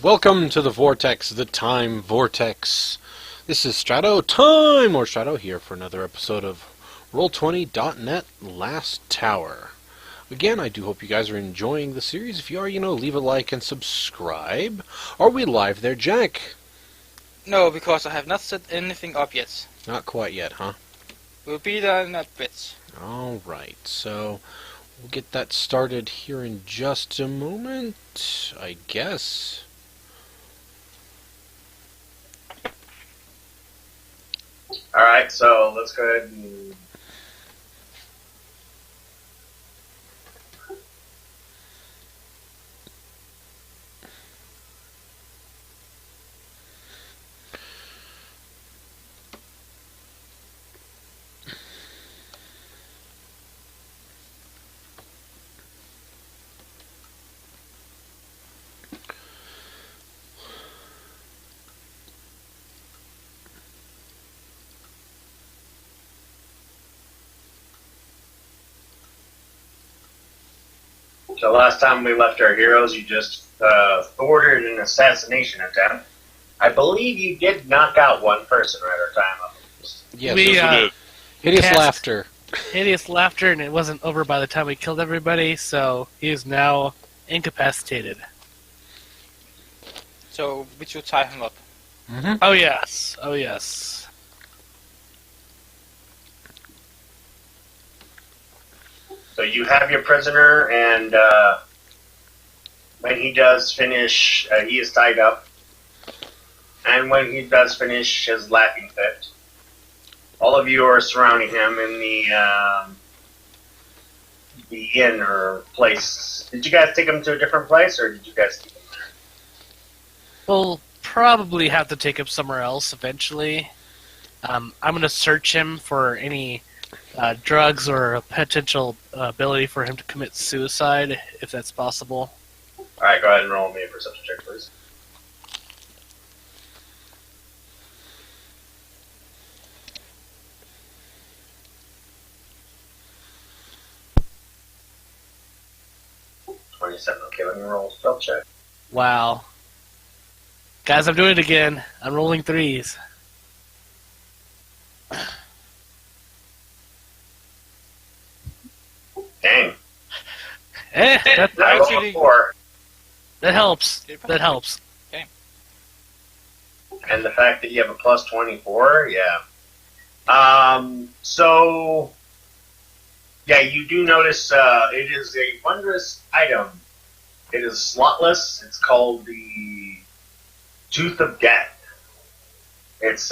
Welcome to the Vortex, the Time Vortex. This is Strato Time, or Strato here for another episode of Roll20.net Last Tower. Again, I do hope you guys are enjoying the series. If you are, leave a like and subscribe. Are we live there, Jack? No, because I have not set anything up yet. Not quite yet, huh? We'll be there in a bit. Alright, so we'll get that started here in just a moment, I guess. Alright, so let's go ahead and... So last time we left our heroes, you just thwarted an assassination attempt. I believe you did knock out one person right our time up. Yes, We, hideous cast- laughter. Hideous laughter, and it wasn't over by the time we killed everybody, so he is now incapacitated. So we should tie him up. Mm-hmm. Oh yes, oh yes. So you have your prisoner, and when he does finish, he is tied up. And when he does finish his laughing fit, all of you are surrounding him in the inn or place. Did you guys take him to a different place, or did you guys keep him there? We'll probably have to take him somewhere else eventually. I'm going to search him for any drugs or a potential ability for him to commit suicide, if that's possible. Alright, go ahead and roll me a perception check, please. Okay, let me roll a spell check. Wow. Guys, I'm doing it again. I'm rolling threes. Dang. That I rolled a Actually- 4, that helps. That helps. and the fact that you have a plus 24, yeah. So, yeah, you do notice it is a wondrous item. It is slotless. It's called the Tooth of Death. It's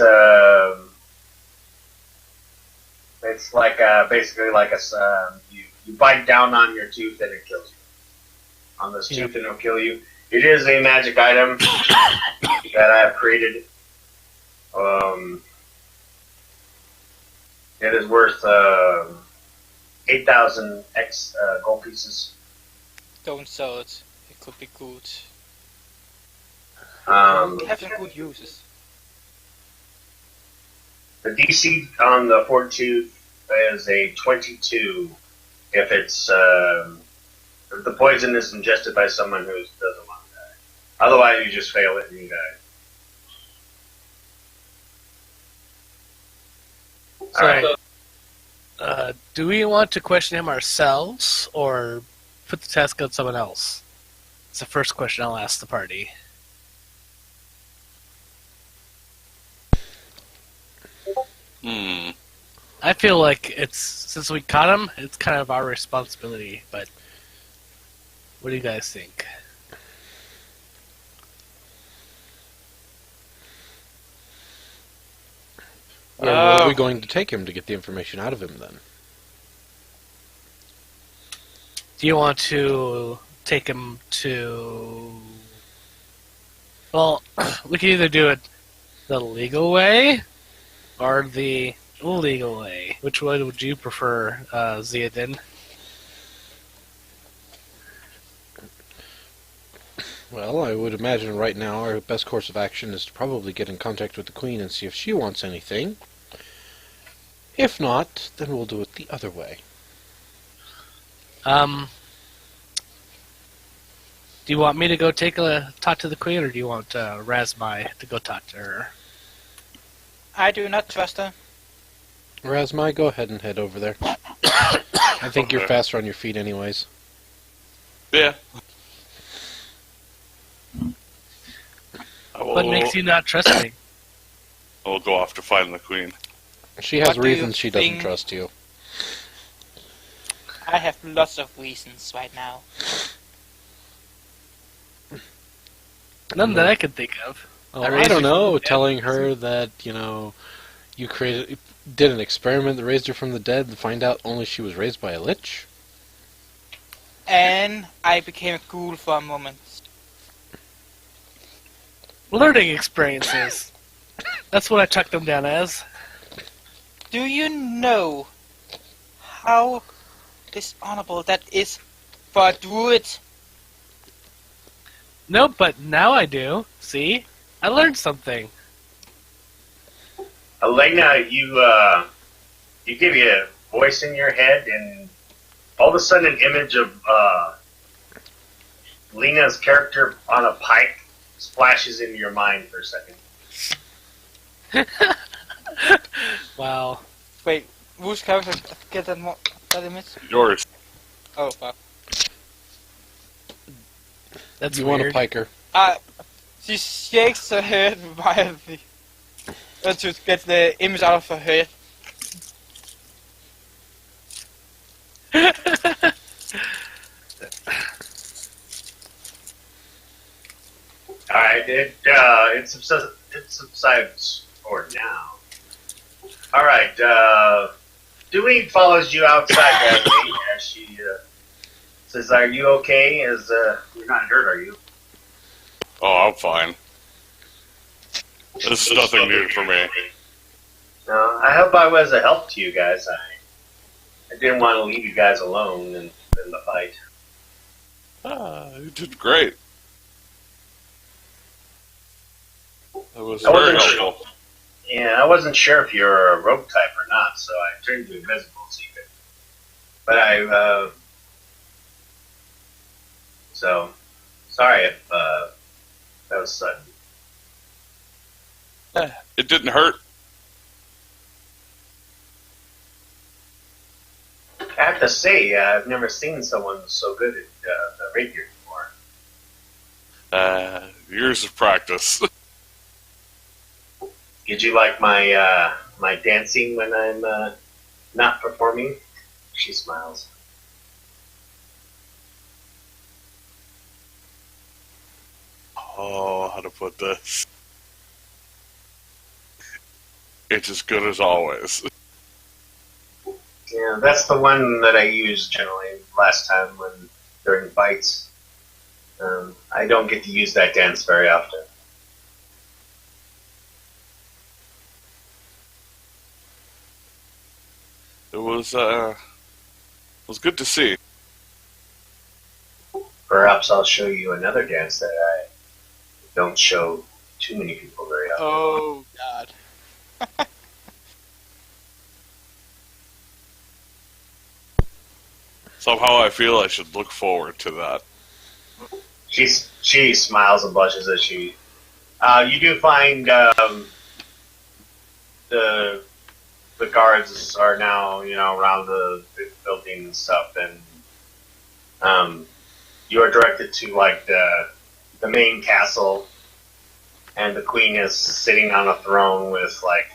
like basically like you bite down on your tooth and it kills you. On this tooth and it'll kill you. It is a magic item that I have created. It is worth 8,000 gold pieces. Don't sell it. It could be good. Um, Have some good uses. The DC on the Fortitude is a 22 if it's if the poison is ingested by someone who doesn't want to die. Otherwise, you just fail it and you die. So, Alright. do we want to question him ourselves, or put the task on someone else? It's the first question I'll ask the party. I feel like since we caught him, it's kind of our responsibility, but what do you guys think? Yeah, where are we going to take him to get the information out of him, then? Do you want to take him to... Well, we can either do it the legal way, or the illegal way. Which one would you prefer, Ziadin? Well, I would imagine right now our best course of action is to probably get in contact with the Queen and see if she wants anything. If not, then we'll do it the other way. Do you want me to go talk to the queen, or do you want Razmai to go talk to her? I do not trust her. Razmai, go ahead and head over there. I think you're Okay. faster on your feet anyways. Yeah. I What makes you not trust me? I will go off to find the queen. She has What do you reasons she doesn't think- trust you. I have lots of reasons right now. None that I can think of. Oh, I I, raised don't you from know. the dead. Telling her that, you did an experiment that raised her from the dead and find out only she was raised by a lich? And I became a ghoul for a moment. Learning experiences. That's what I chucked them down as. Do you know how dishonorable that is for a druid? Nope, but now I do. See? I learned something. Elena, you give you a voice in your head, and all of a sudden, an image of Lena's character on a pike splashes into your mind for a second. Wow. Wait, whose character get that image? Yours. Oh, fuck. That's You weird. want a piker. She shakes her head violently to get the image out of her head. Alright, it subsides for now. Alright, Dewey follows you outside, Bradley, as she says, "Are you okay? You're not hurt, are you?" Oh, I'm fine. This is nothing new for me. No, I hope I was a help to you guys. I didn't want to leave you guys alone in the fight. You did great. That was I very wasn't helpful. Yeah, I wasn't sure if you were a rogue type or not, so I turned you invisible so you could. But so, sorry if that was sudden. It didn't hurt. I have to say, I've never seen someone so good at the rapier before. Years of practice. Did you like my my dancing when I'm not performing? She smiles. Oh, how to put this? It's as good as always. Yeah, that's the one that I use generally last time during fights. I don't get to use that dance very often. It was good to see. Perhaps I'll show you another dance that I don't show too many people very often. Oh, God. Somehow I feel I should look forward to that. She smiles and blushes as she. You do find the guards are now around the building and stuff, and you are directed to like the main castle, and the queen is sitting on a throne with like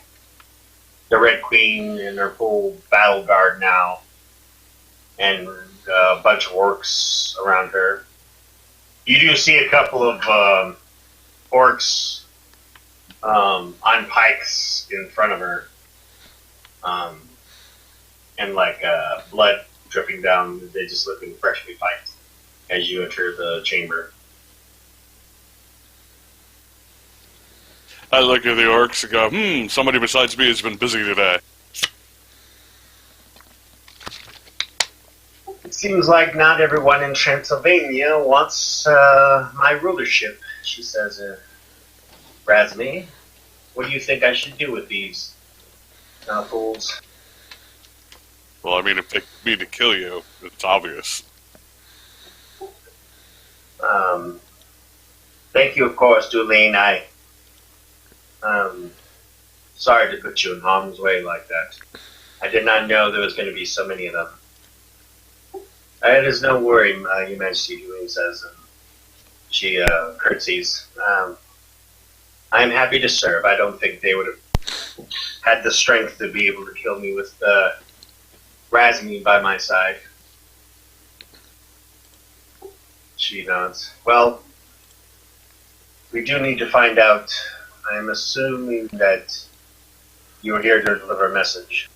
the Red Queen and her full battle guard now, and a bunch of orcs around her. You do see a couple of orcs on pikes in front of her, and like blood dripping down. They just looking freshly piked as you enter the chamber. I look at the orcs and go, somebody besides me has been busy today. It seems like not everyone in Transylvania wants my rulership, she says. Razmi, what do you think I should do with these fools? Well, I mean, if they me to kill you, it's obvious. Thank you, of course, Dulene. Sorry to put you in harm's way like that. I did not know there was going to be so many of them. It is no worry, Your Majesty, Dulene says, and she curtsies. I'm happy to serve. I don't think they would have had the strength to be able to kill me with Razmine by my side. She nods. Well, we do need to find out. I'm assuming that you are here to deliver a message.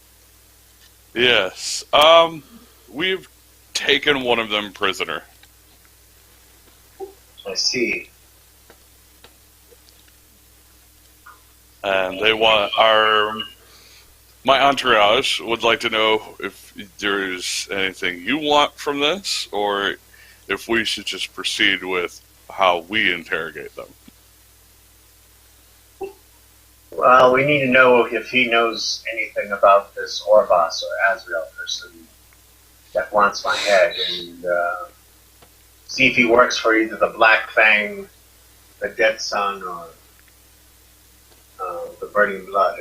Yes. We've taken one of them prisoner. I see. And they want my entourage would like to know if there's anything you want from this, or if we should just proceed with how we interrogate them. Well, we need to know if he knows anything about this Orvas or Azrael person that wants my head, and see if he works for either the Black Fang, the Dead Sun, or the Burning Blood.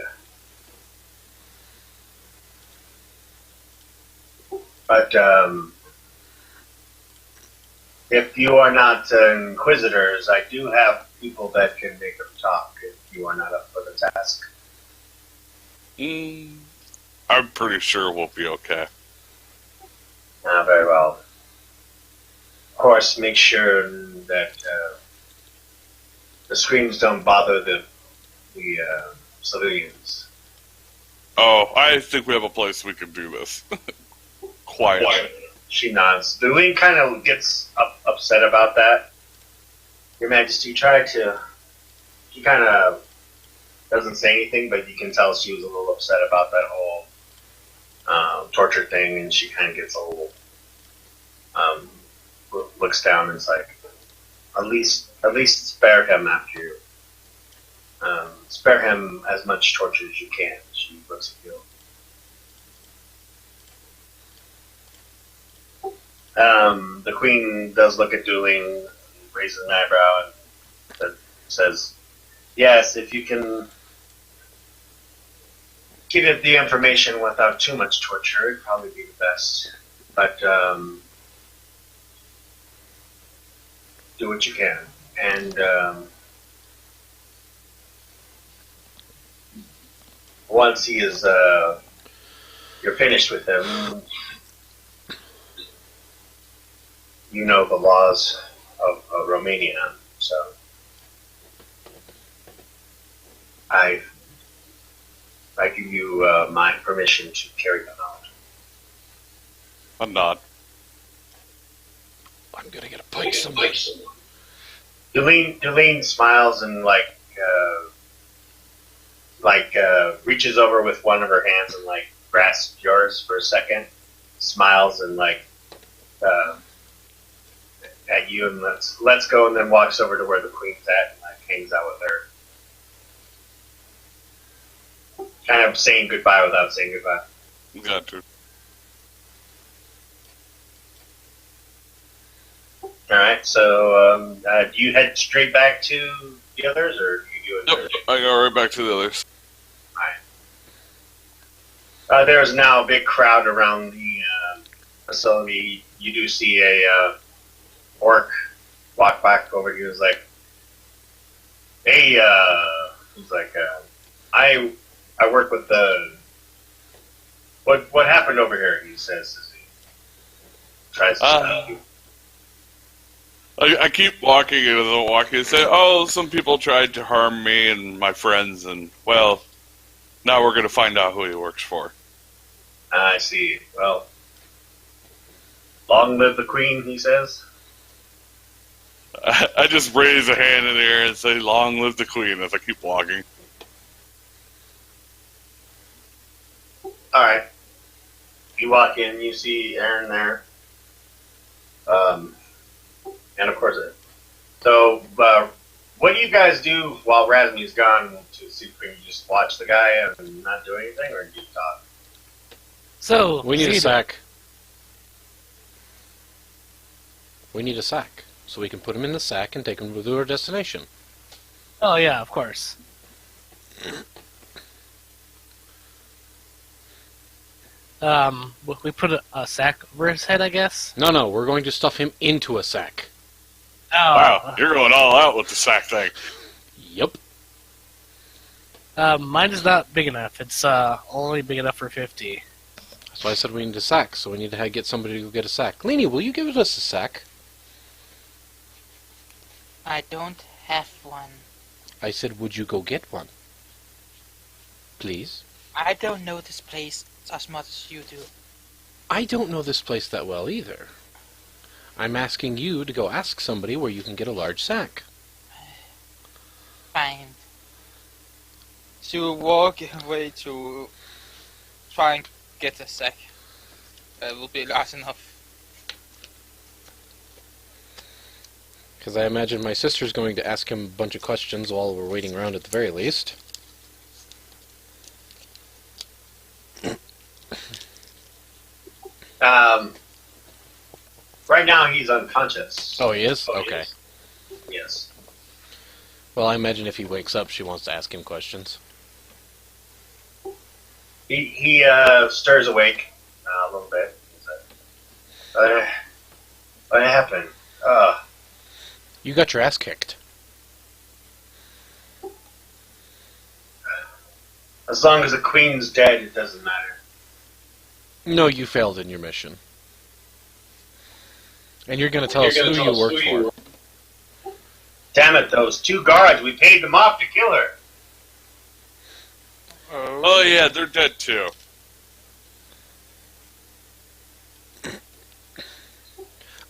But if you are not inquisitors, I do have people that can make them talk if you are not up for the task. I'm pretty sure we'll be okay. Very well. Of course, make sure that the screams don't bother the civilians. Oh, I think we have a place we can do this. Quietly. She nods. Dulene kind of gets upset about that. Your Majesty she kind of doesn't say anything, but you can tell she was a little upset about that whole torture thing, and she kind of gets a little, looks down and is like, at least spare him after you. Spare him as much torture as you can. She looks at you. The Queen does look at Dulene, raises an eyebrow, and says, yes, if you can give it the information without too much torture, it'd probably be the best. But do what you can. And once he is, you're finished with him, you know the laws of Romania, so I give you my permission to carry them out. A nod. I'm gonna get a pike somewhere. Dulene smiles and reaches over with one of her hands and grasps yours for a second, smiles and at you and let's go, and then walks over to where the Queen's at and hangs out with her. Kind of saying goodbye without saying goodbye. Got to. Alright, so do you head straight back to the others, or do you do it? Nope, I go right back to the others. Alright. There's now a big crowd around the facility. You do see a orc walk back over here. He's like, hey, he's like, I work with the, what happened over here, he says, as he tries to stop you. I keep walking and I'm walking and say, oh, some people tried to harm me and my friends, and, well, now we're going to find out who he works for. I see. Well, long live the Queen, he says. I just raise a hand in the air and say, long live the Queen, as I keep walking. Alright. You walk in, you see Aaron there. And of course, so, what do you guys do while Razmine's gone to see if you just watch the guy and not do anything, or do you talk? So We need a Zeta, sack. We need a sack. so we can put him in the sack and take him to our destination. Oh yeah, of course. We put a sack over his head, I guess. No, we're going to stuff him into a sack. Oh, Wow, you're going all out with the sack thing. Yep. Mine is not big enough. It's only big enough for 50. That's why I said we need a sack, so we need to get somebody to go get a sack. Leanie, will you give us a sack? I don't have one. I said, would you go get one? Please? I don't know this place as much as you do. I don't know this place that well either. I'm asking you to go ask somebody where you can get a large sack. Fine. She will walk away to try and get the sack. It will be large enough. Because I imagine my sister's going to ask him a bunch of questions while we're waiting around at the very least. Right now he's unconscious. Oh, he is? Oh, he Okay. is. Yes. Well, I imagine if he wakes up, she wants to ask him questions. He stirs awake a little bit. What happened? You got your ass kicked. As long as the queen's dead, it doesn't matter. No, you failed in your mission. And you're going to tell us who you work for. Damn it, those two guards, we paid them off to kill her. Oh yeah, they're dead too.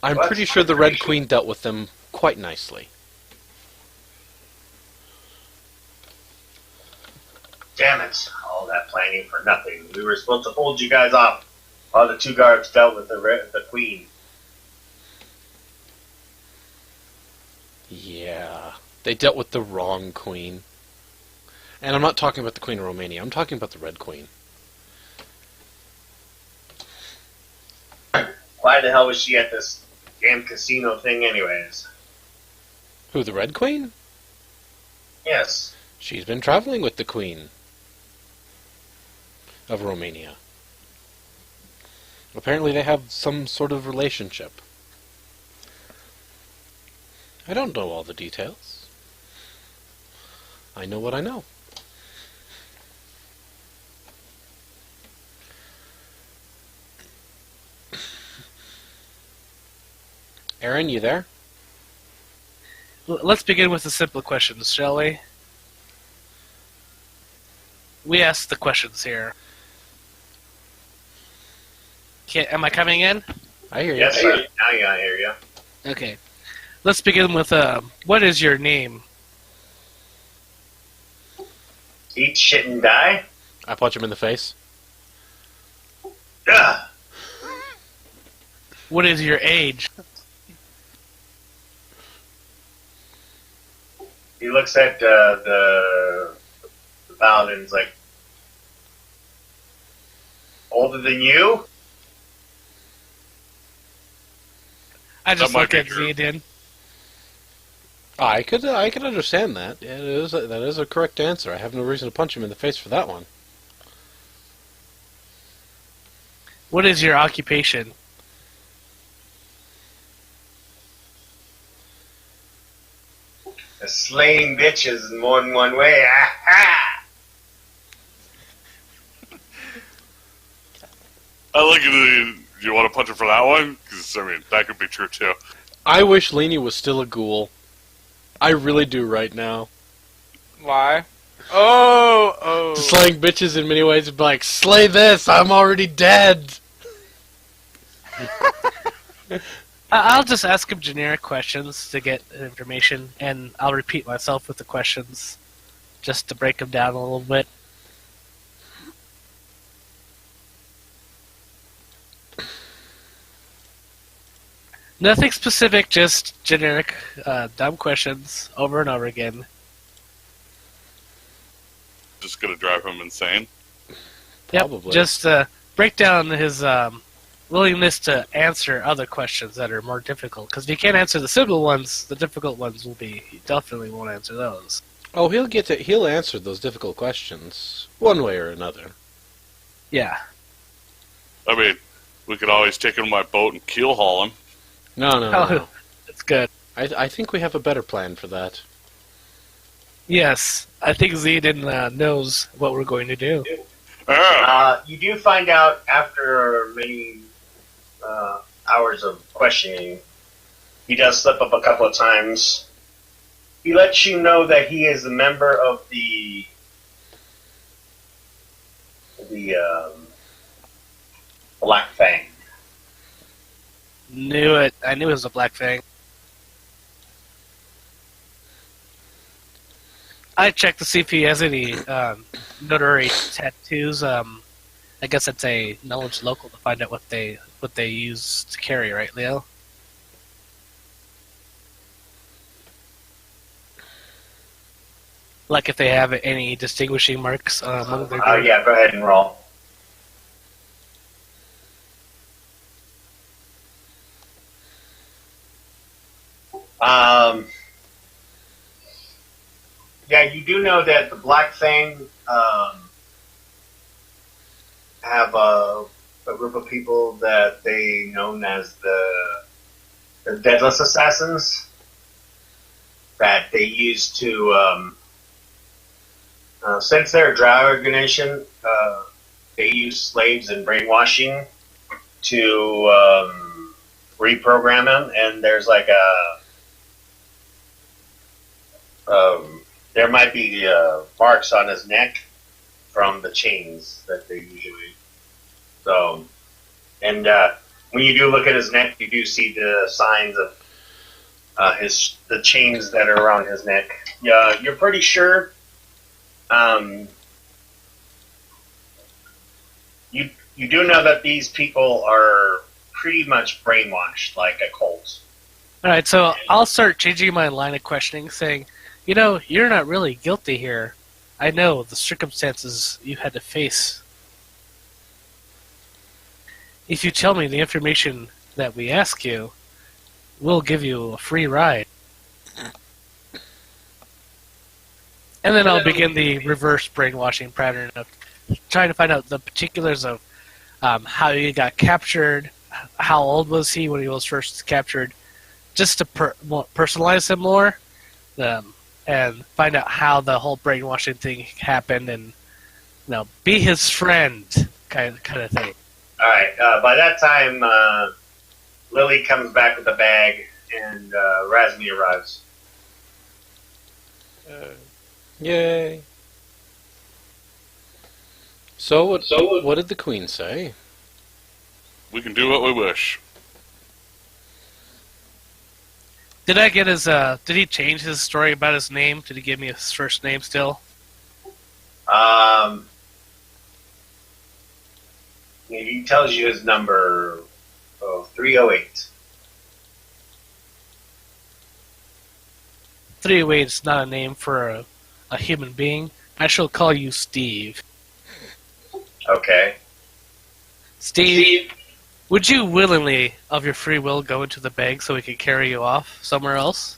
I'm What? pretty sure the Red Queen dealt with them quite nicely. Damn it, all that planning for nothing. We were supposed to hold you guys off while the two guards dealt with the queen. Yeah, they dealt with the wrong queen. And I'm not talking about the Queen of Romania, I'm talking about the Red Queen. Why the hell was she at this damn casino thing anyways? Who, the Red Queen? Yes. She's been traveling with the Queen of Romania. Apparently they have some sort of relationship. I don't know all the details. I know what I know. Aaron, you there? Let's begin with the simple questions, shall we? We asked the questions here. Am I coming in? I hear you. Yes, sir. Now I hear you. Okay. Let's begin with, what is your name? Eat shit and die? I punch him in the face. Ugh. What is your age? He looks at the paladin's like, older than you? I just That might look be at true. Zedin. I could understand that. Yeah, that is a correct answer. I have no reason to punch him in the face for that one. What is your occupation? Slaying bitches in more than one way. Aha! I like it. Do you want to punch him for that one? Because I mean, that could be true too. I wish Leanie was still a ghoul. I really do right now. Why? Oh. Slaying bitches in many ways would be like, slay this, I'm already dead. I'll just ask him generic questions to get information, and I'll repeat myself with the questions just to break them down a little bit. Nothing specific, just generic, dumb questions over and over again. Just gonna drive him insane. Yep, Probably. just break down his willingness to answer other questions that are more difficult. Because if you can't answer the simple ones, the difficult ones will be. You definitely won't answer those. Oh, he'll answer those difficult questions one way or another. Yeah. I mean, we could always take him to my boat and keel haul him. No. That's good. I think we have a better plan for that. Yes, I think Zedin knows what we're going to do. You do find out after many hours of questioning, he does slip up a couple of times. He lets you know that he is a member of the Black Fang. Knew it. I knew it was a Black Fang. I checked to see if he has any notary tattoos. I guess it's a knowledge local to find out what they use to carry, right, Leo? Like if they have any distinguishing marks among their group. Yeah, go ahead and roll. Yeah, you do know that the Black Fang have a group of people that they known as the Deadless Assassins that they use to since they're a Drow organization, they use slaves and brainwashing to reprogram them, and there's like there might be marks on his neck from the chains that they usually. So, and when you do look at his neck, you do see the signs of the chains that are around his neck. You're pretty sure. You do know that these people are pretty much brainwashed, like a cult. All right, so I'll start changing my line of questioning, saying, you know, you're not really guilty here. I know the circumstances you had to face. If you tell me the information that we ask you, we'll give you a free ride. And then I'll begin the reverse brainwashing pattern of trying to find out the particulars of how he got captured, how old was he when he was first captured, just to personalize him more, and find out how the whole brainwashing thing happened, and be his friend, kind of thing. All right. By that time, Lily comes back with a bag, and Razmi arrives. Yay. So what did the Queen say? We can do what we wish. Did I get his, did he change his story about his name? Did he give me his first name still? He tells you his number, 308. 308 is not a name for a human being. I shall call you Steve. Okay. Steve, would you willingly, of your free will, go into the bag so we could carry you off somewhere else?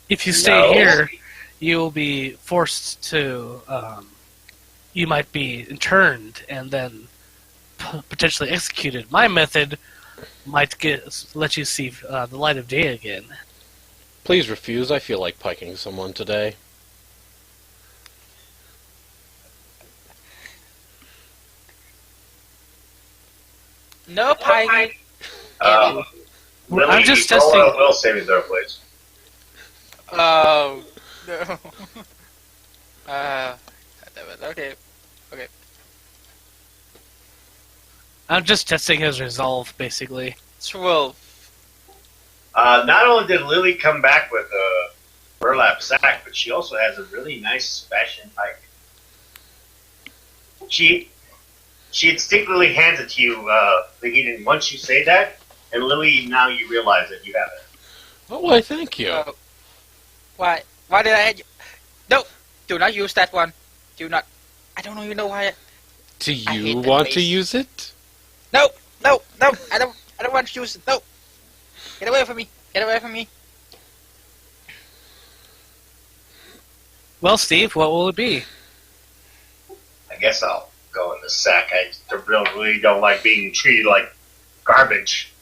If you stay here, you will be forced to, you might be interned and then potentially executed. My method might let you see the light of day again. Please refuse. I feel like piking someone today. No pike. Lily, I'm just roll testing. a will saving throw, please. Oh no. Okay. I'm just testing his resolve, basically. 12. Not only did Lily come back with a burlap sack, but she also has a really nice fashion pike. She instinctively hands it to you, Vegeta, once you say that, and Lily, now you realize that you have it. Oh, why, thank you. Why did I? No, do not use that one. Do not. I don't even know why. Do I you hate that want to face. use it? No. I don't want to use it. No. Get away from me. Get away from me. Well, Steve, what will it be? I guess I'll go in the sack. I really don't like being treated like garbage.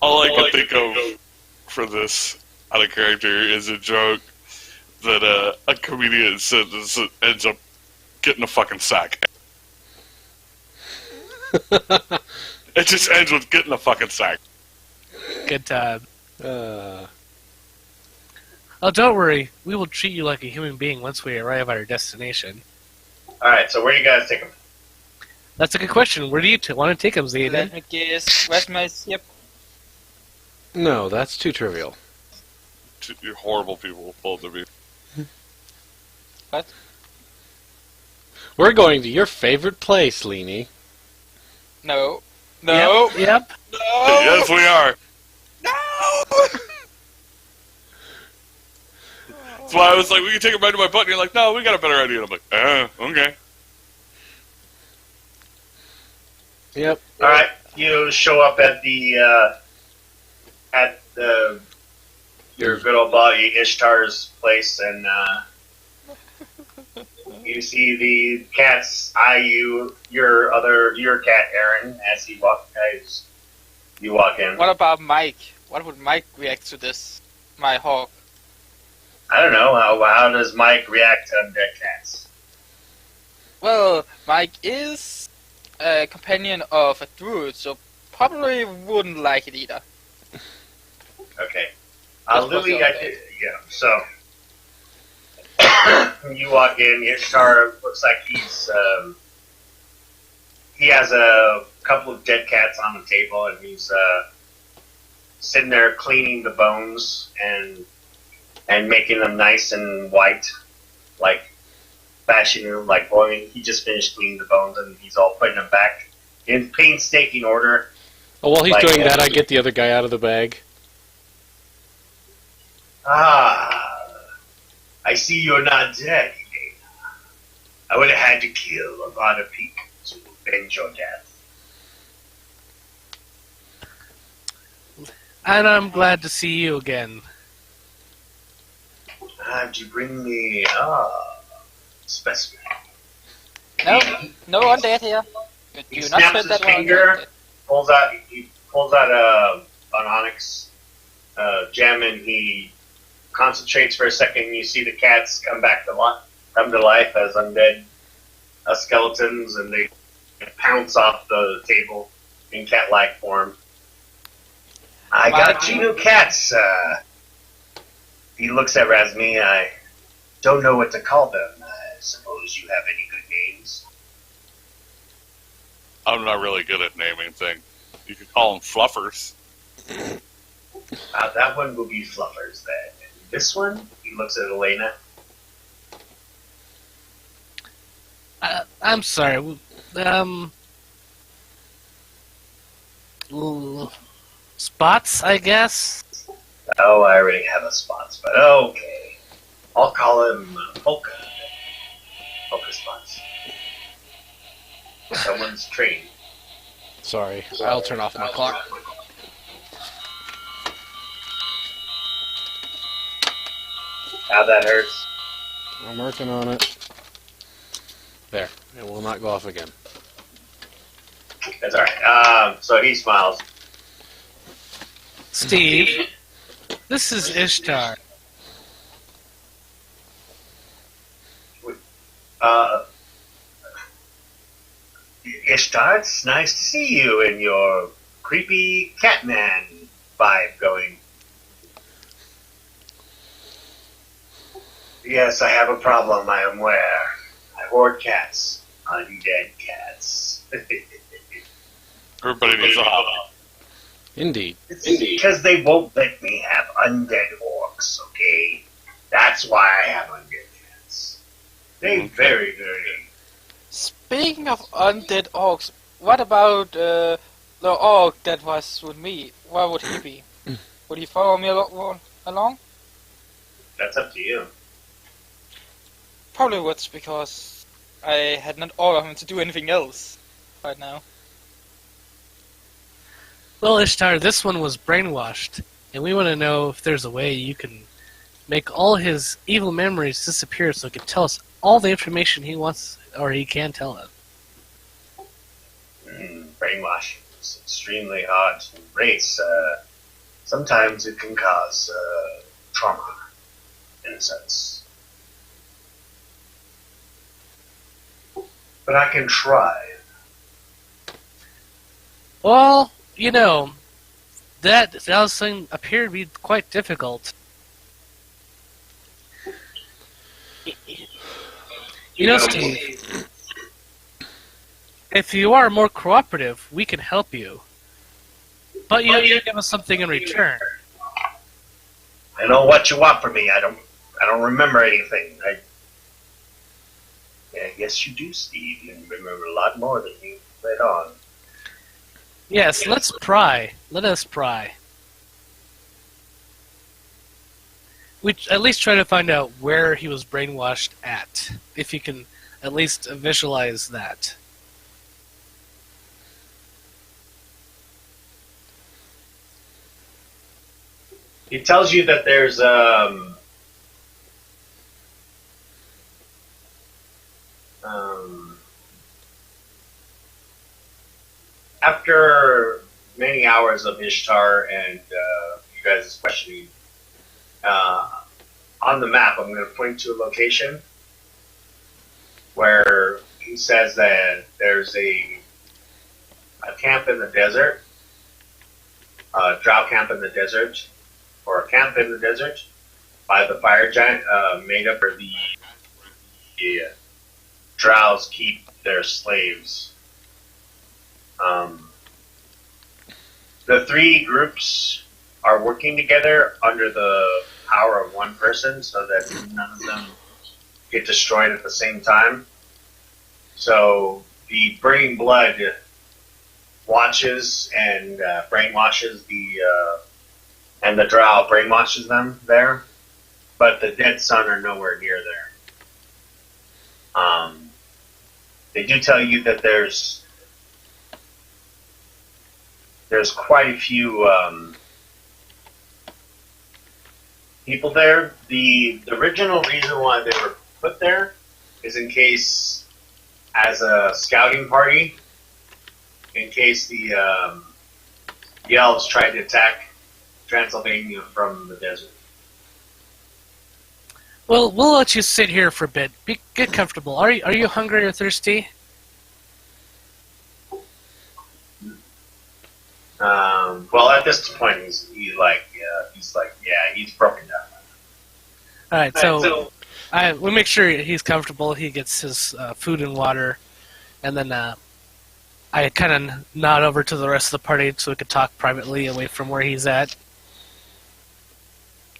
All I can think of for this out of character is a joke that a comedian said ends up getting a fucking sack. It just ends with getting a fucking sack. Good time. Uh, Oh, don't worry. We will treat you like a human being once we arrive at our destination. Alright, so where do you guys take them? That's a good question. Where do you want to take them, Let Zayden? me guess. Where's my ship? no, that's too trivial. You horrible people, both of you. What? We're going to your favorite place, Leanie. No. No. Yep. No. Yes, we are. No. That's why I was like, we can take it right to my butt. And you're like, no, we got a better idea. And I'm like, okay. Yep. Alright, you show up at your good old buddy Ishtar's place, and you see the cats eye you, your cat Aaron, as you walk in. What about Mike? What would Mike react to this? My hawk. I don't know, how does Mike react to undead cats? Well, Mike is a companion of a druid, so probably wouldn't like it either. Okay. That's Louis, what's up there. so you walk in, Ishtar looks like he has a couple of dead cats on the table, and he's sitting there cleaning the bones and making them nice and white, like fashioning them, like boy, he just finished cleaning the bones, and he's all putting them back in painstaking order. Oh, while he's Like, doing that, I get the other guy out of the bag. Ah, I see you're not dead, Elena. I would have had to kill a lot of people to avenge your death. And I'm glad to see you again. Did you bring me specimen? No, no undead here. He Do not snaps put his that one finger, undead. he pulls out an onyx gem, and he concentrates for a second. And you see the cats come to life as undead skeletons, and they pounce off the table in cat-like form. I got you new cats. He looks at Razmi. I don't know what to call them. I suppose you have any good names? I'm not really good at naming things. You could call them fluffers. That one will be Fluffers then. And this one, he looks at Elena. I'm sorry. Spots, I guess? Oh, I already have a Spots, but okay. I'll call him Polka. Polka Spots. Someone's trained. Sorry, I'll turn off my clock. How that hurts. I'm working on it. There, it will not go off again. That's alright. So he smiles. Steve, this is Ishtar. Ishtar, it's nice to see you and your creepy Catman vibe going. Yes, I have a problem, I am aware. I hoard cats. Undead cats. Everybody needs a hobby. Indeed. It's because they won't let me have undead orcs, okay? That's why I have undead cats. They very, very... Speaking of undead orcs, what about the orc that was with me? Where would he be? Would he follow me along? That's up to you. Probably was because I had not ordered him to do anything else right now. Well, Ishtar, this one was brainwashed, and we want to know if there's a way you can make all his evil memories disappear so he can tell us all the information he wants or he can tell us. Brainwashing is extremely hard to erase. Sometimes it can cause trauma, in a sense. But I can try. Well, you know, that does appear to be quite difficult. You know, Steve, if you are more cooperative, we can help you. But you have to give us something in return. I know what you want from me. I don't remember anything. Yeah, yes, you do, Steve. You remember a lot more than you let on. Yes, let's pry. Let us pry. We at least try to find out where he was brainwashed at, if you can at least visualize that. He tells you that there's after many hours of Ishtar and you guys' questioning, on the map, I'm going to point to a location where he says that there's a camp in the desert, a drow camp in the desert, or a camp in the desert by the fire giant, made up where the drows keep their slaves. The three groups are working together under the power of one person so that none of them get destroyed at the same time. So the Burning Blood watches and brainwashes and the Drow brainwashes them there, but the Dead Sun are nowhere near there. They do tell you that there's quite a few people there. The original reason why they were put there is in case, as a scouting party, in case the elves tried to attack Transylvania from the desert. Well, we'll let you sit here for a bit. Get comfortable. Are you hungry or thirsty? Well, at this point, he's broken down. All right, so we make sure he's comfortable. He gets his food and water, and then I kind of nod over to the rest of the party so we could talk privately away from where he's at.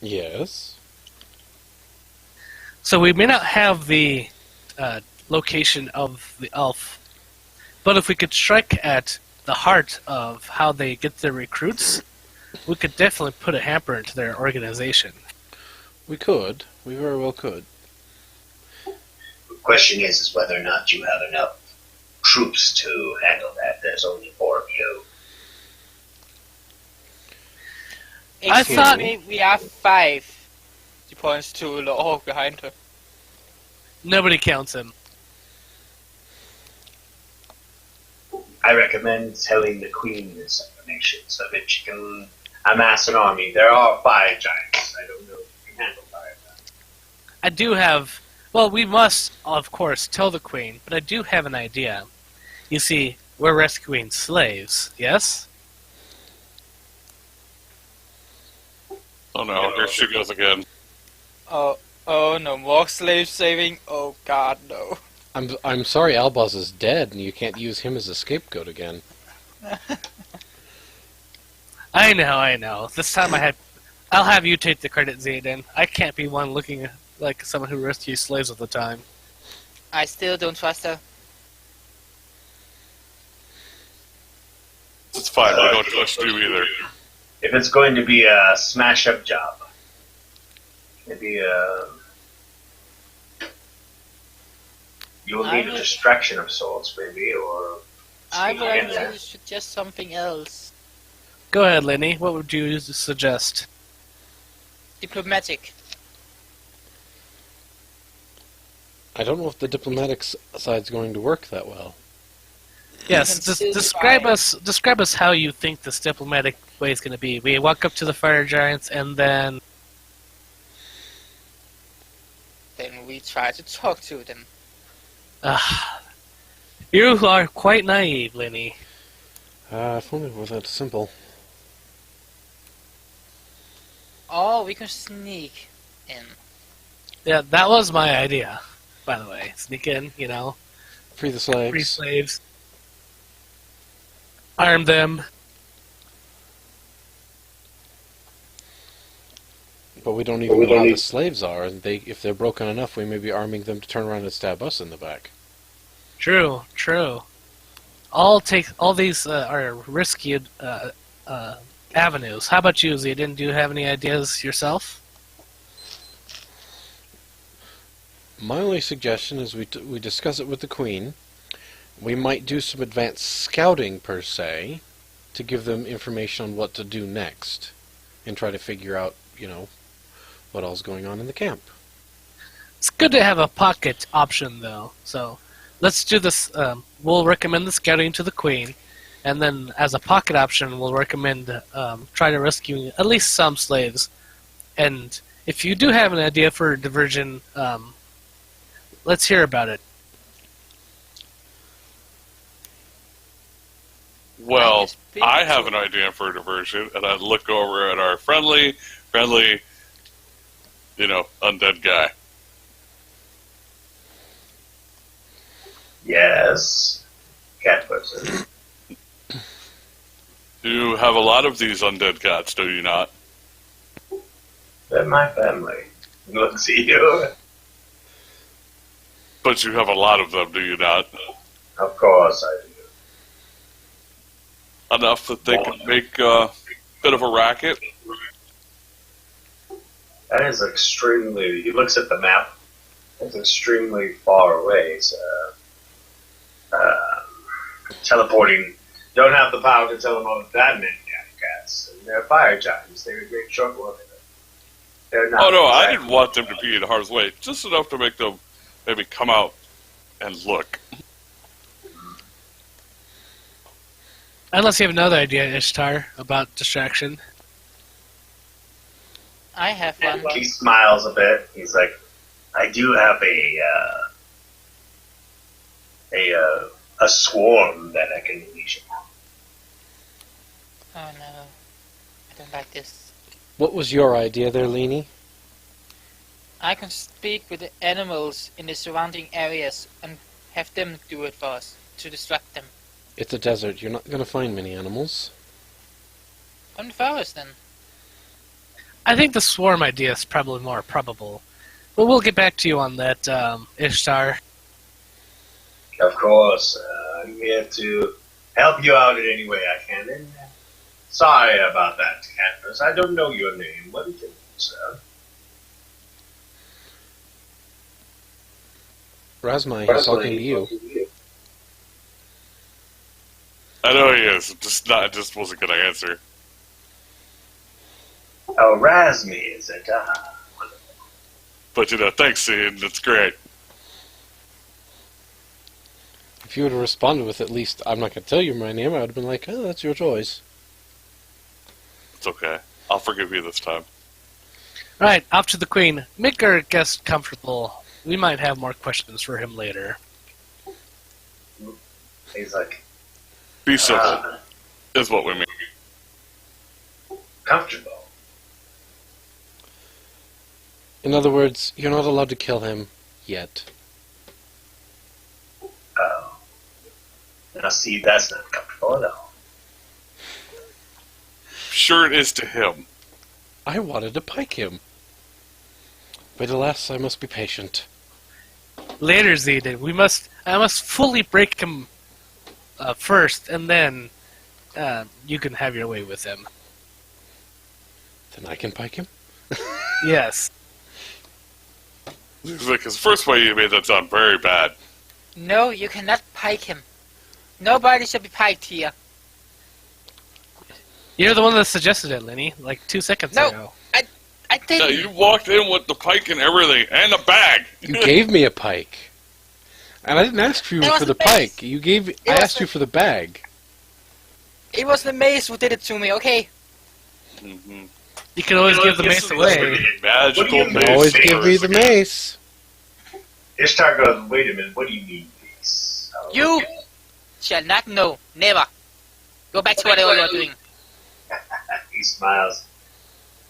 Yes. So we may not have the location of the elf, but if we could strike at the heart of how they get their recruits, we could definitely put a hamper into their organization. We could. We very well could. The question is whether or not you have enough troops to handle that. There's only 4 of you. I thought we have 5. She points to the orc behind her. nobody counts him. I recommend telling the queen this information so that she can amass an army. There are 5 giants. I don't know if you can handle 5 of them. I do have... Well, we must, of course, tell the queen, but I do have an idea. You see, we're rescuing slaves, yes? Oh no, there she goes again. Oh no, more slave saving? Oh god, no. I'm sorry Albaz is dead and you can't use him as a scapegoat again. I know. This time I'll have you take the credit, Zayden. I can't be one looking like someone who rescues slaves all the time. I still don't trust her. It's fine, we don't trust you either. If it's going to be a smash-up job, maybe You will I need a would- distraction of sorts, maybe, or I would sneak in there. actually suggest something else. Go ahead, Lenny. What would you suggest? Diplomatic. I don't know if the diplomatic side's going to work that well. Yes, can still describe try. us how you think this diplomatic way is going to be. We walk up to the fire giants and then Then we try to talk to them. you are quite naive, Lenny. If only it was that simple. Or we can sneak in. Yeah, that was my idea, by the way. Sneak in, Free the slaves. free slaves, arm them. But we don't even know how the slaves are. And if they're broken enough, we may be arming them to turn around and stab us in the back. True, true. All these are risky avenues. How about you, Zedin? Do you have any ideas yourself? My only suggestion is we discuss it with the Queen. We might do some advanced scouting, per se, to give them information on what to do next. And try to figure out, what all's going on in the camp. It's good to have a pocket option, though. So let's do this. We'll recommend the scouting to the Queen, and then as a pocket option, we'll recommend try to rescue at least some slaves. And if you do have an idea for a diversion, let's hear about it. Well, Yes, big I have an two. idea for a diversion, and I look over at our friendly, undead guy. Yes. Cat person. You have a lot of these undead cats, do you not? They're my family. Looks at you. But you have a lot of them, do you not? Of course I do. Enough that they can make a bit of a racket? That is extremely. He looks at the map. It's extremely far away. So, teleporting. Don't have the power to teleport that many cats. And they're fire giants. They're a great short worker. They're not. Oh no, I exactly- didn't want them to be in harm's way. Just enough to make them maybe come out and look. Unless you have another idea, Ishtar, about distraction. I have one. He smiles a bit. He's like, I do have a swarm that I can unleash upon. Oh no. I don't like this. What was your idea there, Leanie? I can speak with the animals in the surrounding areas and have them do it for us to distract them. It's a desert. You're not going to find many animals. On the forest then. I think the swarm idea is probably more probable. But we'll get back to you on that, Ishtar. Of course, I'm here to help you out in any way I can. And sorry about that, Katniss. I don't know your name. What is your name, sir? Razmai, he's talking to you. I know he is. I just wasn't going to answer. Oh, Razmi, is it? But thanks, Ian. That's great. If you would have responded with at least, I'm not going to tell you my name, I would have been like, oh, that's your choice. It's okay. I'll forgive you this time. Right, off to the Queen. Make our guest comfortable. We might have more questions for him later. He's like, Be civil is what we mean. comfortable. In other words, you're not allowed to kill him yet. Oh. Now see, that's not comfortable at all. Sure it is to him. I wanted to pike him. But alas, I must be patient. Later, Zedin, I must fully break him first, and then you can have your way with him. Then I can pike him? Yes. Because the first way you made that sound very bad. No, you cannot pike him. Nobody should be piked here. You're the one that suggested it, Lenny, like 2 seconds No. ago. I Yeah, didn't. you walked in with the pike and everything, and a bag. You gave me a pike. And I didn't ask you It for was the the mace. pike. I was asked the- you for the bag. It was the mace who did it to me, okay? Mhm. You can always give the Yes, mace it away. What do Magical you mean? mace. Always give me the mace. Ishtar goes, wait a minute, what do you mean, please? You shall not know. Never. Go back to whatever you're doing. He smiles.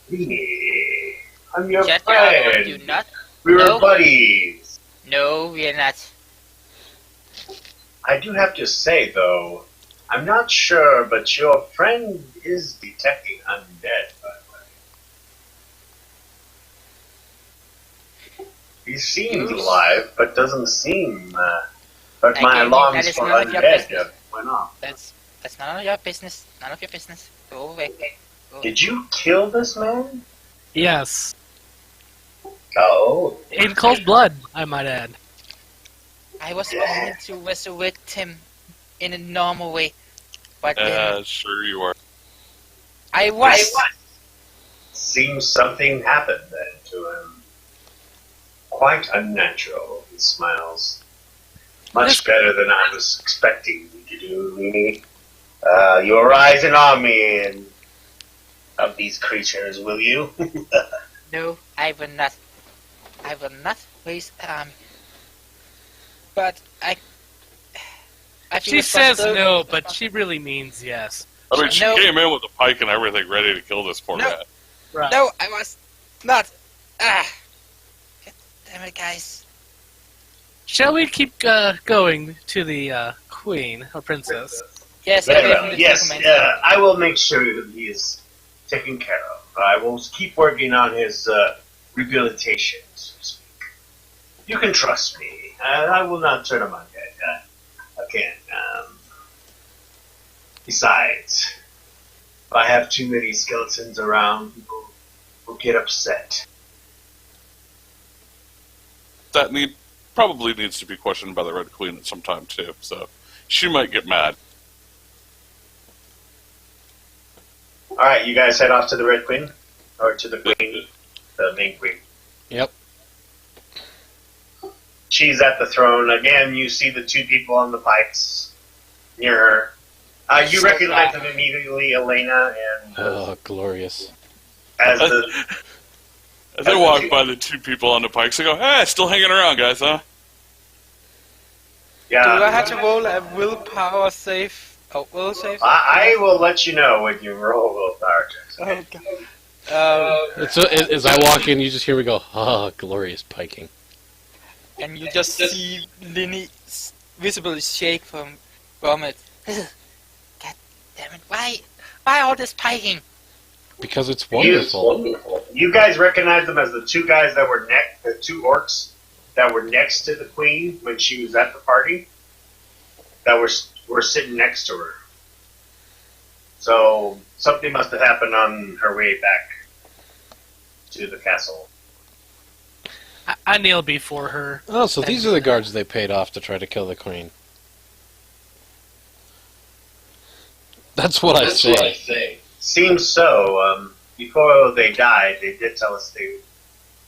Me, I'm your Shut your mouth, friend. do not. We were No. buddies. No, we're not. I do have to say, though, I'm not sure, but your friend is detecting undead, by the way. He seems Yes. alive, but doesn't seem. But my Again, alarms that is for none of your undead business. went off. That's none of your business. None of your business. Go away. Did you kill this man? Yes. Oh. In cold blood, I might add. I was planning to resurrect him in a normal way, but then Sure you are. I was. Seems something happened then to him. Quite unnatural, he smiles. Much better than I was expecting you to do, Lini. You'll rise an army and of these creatures, will you? No, I will not. I will not raise an army. But I feel She says responsible- no, but she really means yes. I mean, she No. came in with a pike and everything ready to kill this poor No. guy. Right. No, I was not. God damn it, guys. Shall we keep going to the queen or princess? Yes, Very everything well. is Yes, documented. I will make sure that he is taken care of. I will keep working on his rehabilitation, so to speak. You can trust me. I will not turn him on dead. Again, besides, if I have too many skeletons around, people will get upset. That probably needs to be questioned by the Red Queen at some time too. So she might get mad. All right, you guys head off to the Red Queen, or to the Queen, the main Queen. Yep. She's at the throne. Again, you see the two people on the pikes near her. You So recognize bad. them immediately, Elena, and Oh, glorious. as the As I walk by the two people on the pikes, I go, "Hey, still hanging around, guys, huh?" yeah. Do I have to roll a willpower save? Oh, will save? I will let you know when you roll willpower checks. Oh, God. As I walk in, you just hear me go, glorious piking. And you just see Linny visibly shake from it. God damn it! Why all this piking? Because it's wonderful. You guys recognize them as the two guys that were the two orcs that were next to the queen when she was at the party. That were sitting next to her. So something must have happened on her way back to the castle. I kneel before her. Oh, so these are the guards they paid off to try to kill the queen. That's what I say. Seems so. Before they died, they did tell us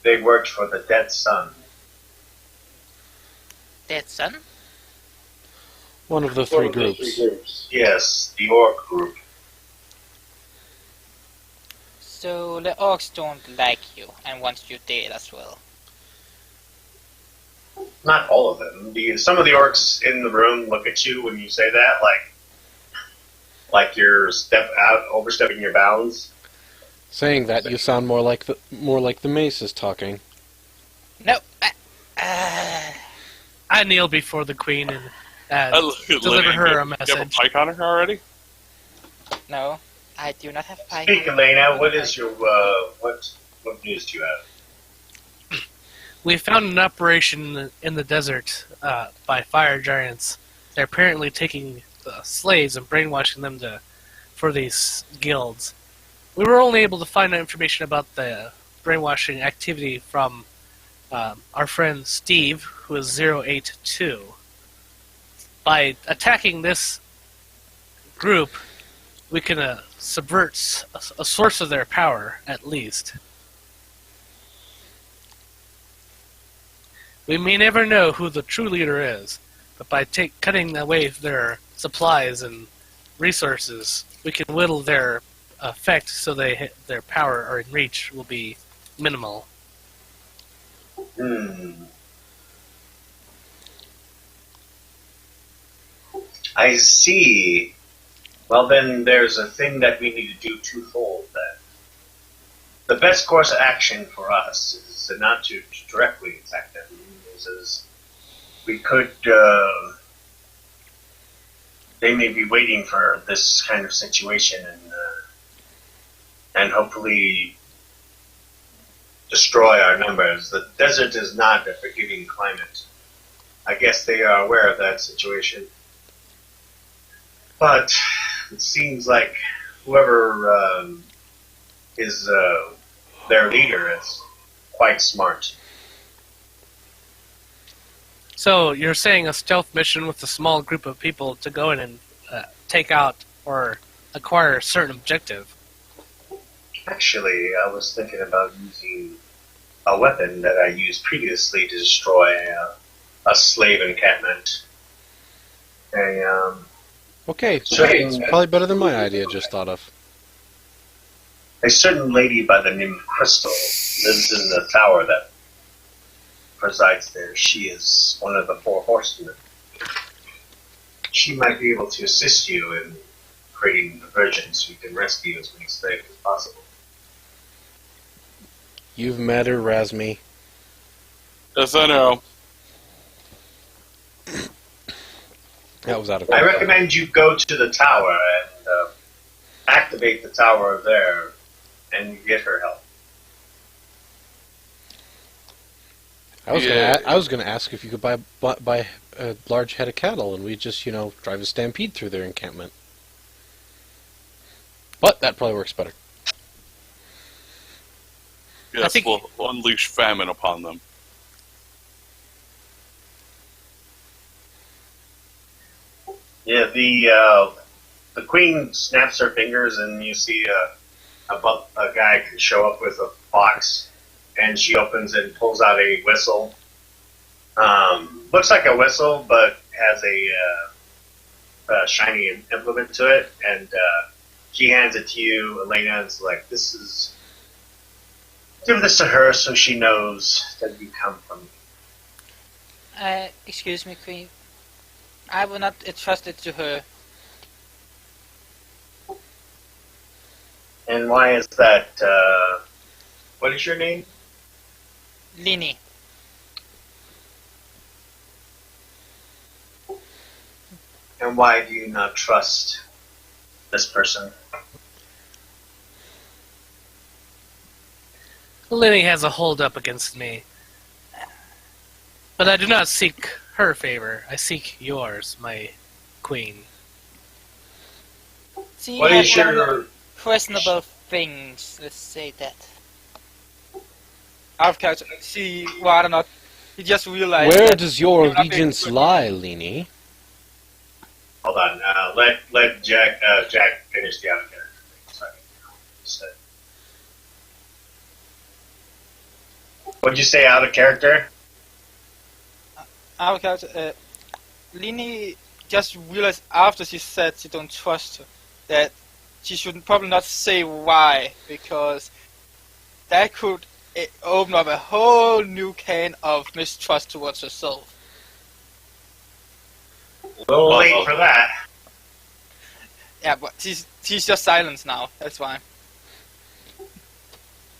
they worked for the Dead Sun. Dead son? One of the three groups. Yes, the orc group. So the orcs don't like you and want you dead as well. Not all of them. Some of the orcs in the room look at you when you say that, like you're overstepping your bounds. Saying that, you sound more like the mace is talking. No. I kneel before the queen and I look at deliver Lenny her and a go, "You have a message. pike on her already?" No, I do not have pike. Speak, Elena. What is your what news do you have? We found an operation in the desert by fire giants. They're apparently taking slaves and brainwashing them for these guilds. We were only able to find out information about the brainwashing activity from our friend Steve, who is 082. by attacking this group, we can subvert a source of their power, at least. We may never know who the true leader is, but by cutting away their supplies and resources, we can whittle their effect so their power or reach will be minimal. I see. Well, then there's a thing that we need to do twofold then. The best course of action for us is not to directly attack them. Is we could, they may be waiting for this kind of situation and hopefully destroy our numbers. The desert is not a forgiving climate. I guess they are aware of that situation. But it seems like whoever is their leader is quite smart. So you're saying a stealth mission with a small group of people to go in and take out or acquire a certain objective? Actually, I was thinking about using a weapon that I used previously to destroy a slave encampment. Okay, Certain- it's probably better than my idea just thought of. A certain lady by the name of Crystal lives in the tower that presides there. She is one of the four horsemen. She might be able to assist you in creating diversions so you can rescue as many slaves as possible. You've met her, Razmi. Yes, I know. That was out of I control. recommend you go to the tower and activate the tower there and get her help. I was gonna ask if you could buy a large head of cattle, and we just drive a stampede through their encampment. But that probably works better. Yes, think- we'll unleash famine upon them. Yeah, the queen snaps her fingers, and you see a guy can show up with a box, and she opens and pulls out a whistle. Looks like a whistle, but has a shiny implement to it, and she hands it to you, Elena, and is like, give this to her so she knows that you come from me. Excuse me, Queen. I will not entrust it to her. And why is that? What is your name? Lini. And why do you not trust this person? Lenny has a hold up against me. But I do not seek her favor. I seek yours, my queen. She What has is done your... questionable things, let's say that. Out of character. She rather not. He just realized. Where that does your you're not being allegiance good. lie, Lini? Hold on. Let Jack finish the other character. Sorry. What'd you say, out of character? Out of character. Lini just realized after she said she don't trust her that she should probably not say why, because that could open up a whole new can of mistrust towards herself. We'll wait for that. Yeah, but she's just silent now. That's why.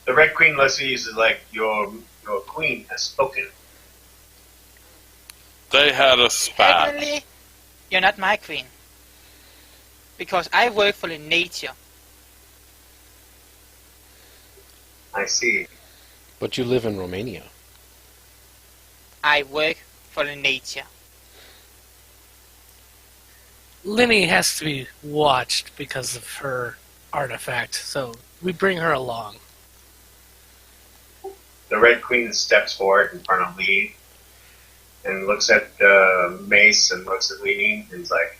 The Red Queen looks at you and is like, your queen has spoken. They had a spat. Technically, you're not my queen. Because I work for the nature. I see. But you live in Romania. I work for the nature. Lenny has to be watched because of her artifact, so we bring her along. The Red Queen steps forward in front of Lee and looks at Mace and looks at Leaning and is like,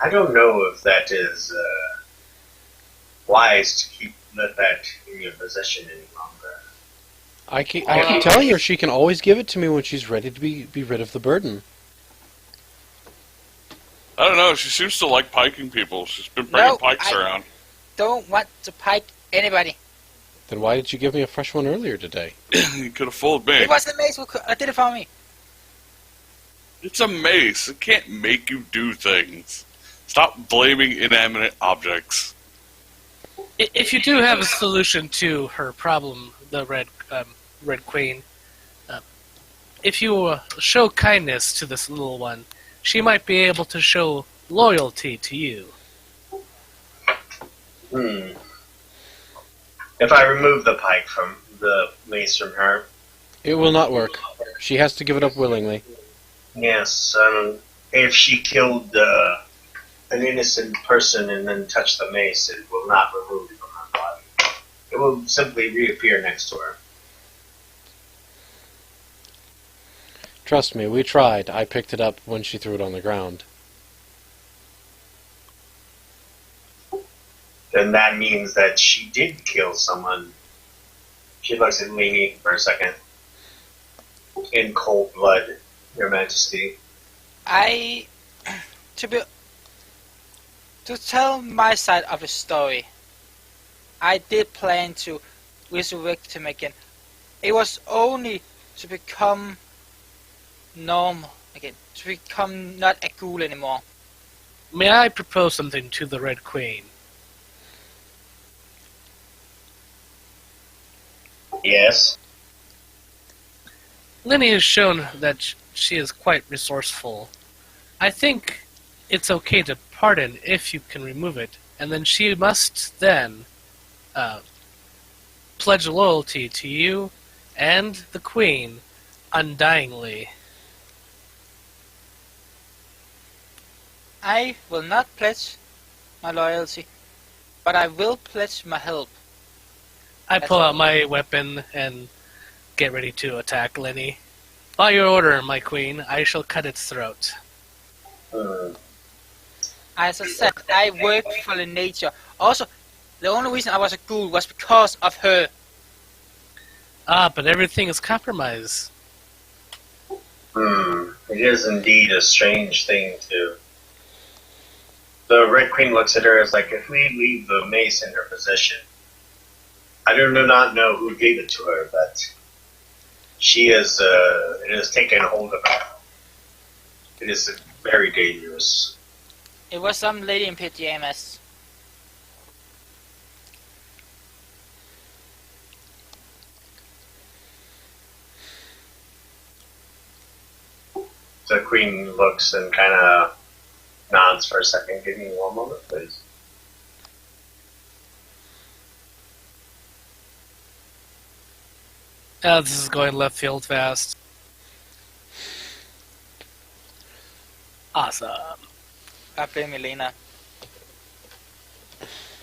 I don't know if that is wise to let that in your possession any longer. I keep telling her she can always give it to me when she's ready to be rid of the burden. I don't know. She seems to like piking people. She's been bringing pikes around. Don't want to pike anybody. Then why did you give me a fresh one earlier today? You could have fooled me. It was the mace who did it for me. It's a mace. It can't make you do things. Stop blaming inanimate objects. If you do have a solution to her problem, the Red Queen, if you show kindness to this little one, she might be able to show loyalty to you. If I remove the pike from the mace from her, It will not work. She has to give it up willingly. yes. If she killed an innocent person and then touched the mace, it will not remove it from her body. It will simply reappear next to her. Trust me, we tried. I picked it up when she threw it on the ground. Then that means that she did kill someone. She looks at Leany for a second. In cold blood, Your Majesty. To tell my side of the story, I did plan to resurrect him again. It was only to become normal again, to become not a ghoul anymore. May I propose something to the Red Queen? Yes. Linny has shown that she is quite resourceful. I think it's okay to pardon if you can remove it, and then she must then pledge loyalty to you and the Queen undyingly. I will not pledge my loyalty, but I will pledge my help. I pull out my weapon and get ready to attack Linny. By your order, my queen, I shall cut its throat. As I said, I work for the nature. Also, the only reason I was a ghoul was because of her. Ah, but everything is compromise. It is indeed a strange thing to... The Red Queen looks at her as like, if we leave the mace in her possession, I do not know who gave it to her, but she is, it has taken hold of her. It is very dangerous. It was some lady in pajamas. The Queen looks and kind of nods for a second. Give me one moment, please. This is going left field fast. Awesome. I blame Elena.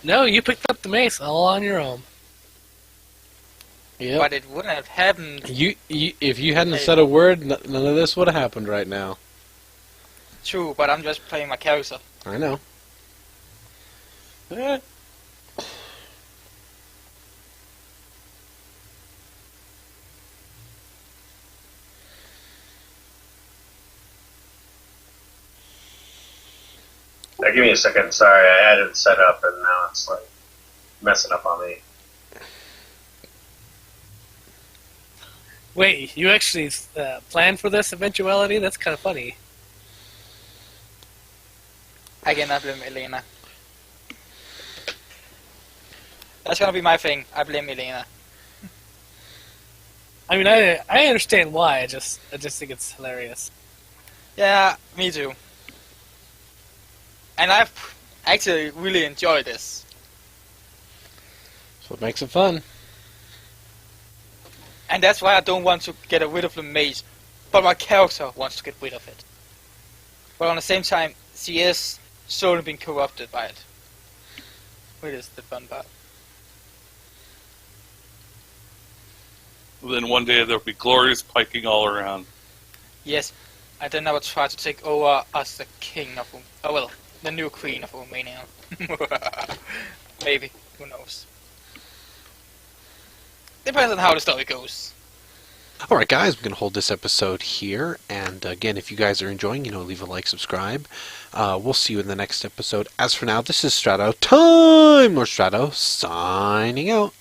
No, you picked up the mace all on your own. Yep. But it wouldn't have happened. If you hadn't said a word, none of this would have happened right now. True, but I'm just playing my character. I know. Give me a second. Sorry, I had it set up and now it's like messing up on me. Wait, you actually planned for this eventuality? That's kind of funny. Again, I blame Elena. That's gonna be my thing. I blame Elena. I mean, I understand why. I just think it's hilarious. Yeah, me too. And I've actually really enjoyed this. So it makes it fun. And that's why I don't want to get rid of the maze. But my character wants to get rid of it. But on the same time, she is slowly being corrupted by it. Which is the fun part. Then one day there'll be glorious piking all around. Yes, and then I will try to take over as the king of the new queen of Romania. Maybe, who knows? Depends on how the story goes. Alright guys, we're going to hold this episode here, and again, if you guys are enjoying, leave a like, subscribe. We'll see you in the next episode. As for now, this is Strato Time, or Strato, signing out.